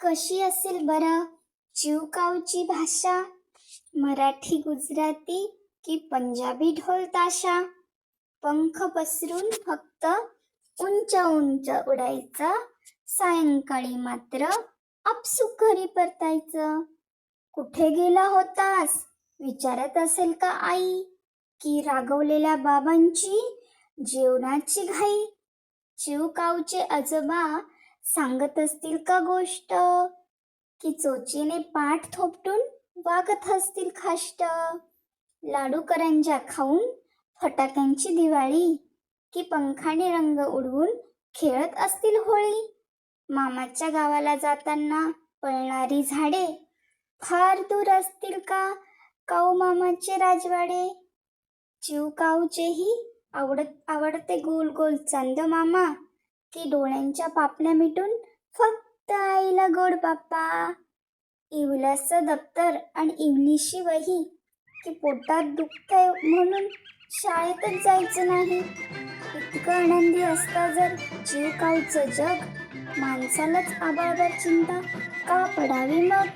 कशी असेल बरं चिवकावची भाषा? मराठी, गुजराती की पंजाबी ढोल ताशा? पंख पसरून फक्त उंच उंच उडायचं, सायंकाळी मात्र आपसूक घरी परतायचं. कुठे गेला होतास विचारत असेल का आई? की रागवलेल्या बाबांची जेवणाची घाई? चिवकावचे आजोबा सांगत असतील का गोष्ट? की चोचीने पाठ थोपटून वागत असतील खाष्ट? लाडू करंज्या खाऊन फटाक्यांची दिवाळी? की पंखाने रंग उडवून खेळत असतील होळी? मामाच्या गावाला जाताना पळणारी झाडे फार दूर असतील का काऊ मामाचे राजवाडे? चिवकाऊचेही आवडते गोल गोल चांद मामा? की डोळ्यांच्या पापण्या मिटून फक्त आईला गोड बाप्पा? इवलंसं दप्तर आणि इंग्लिशी वही? की पोटात दुखतंय म्हणून शाळेतच जायचं नाही? इतकं आनंदी असतं जर चिवकाऊचं जग, माणसालाच आबाळभर चिंता का पडावी मग?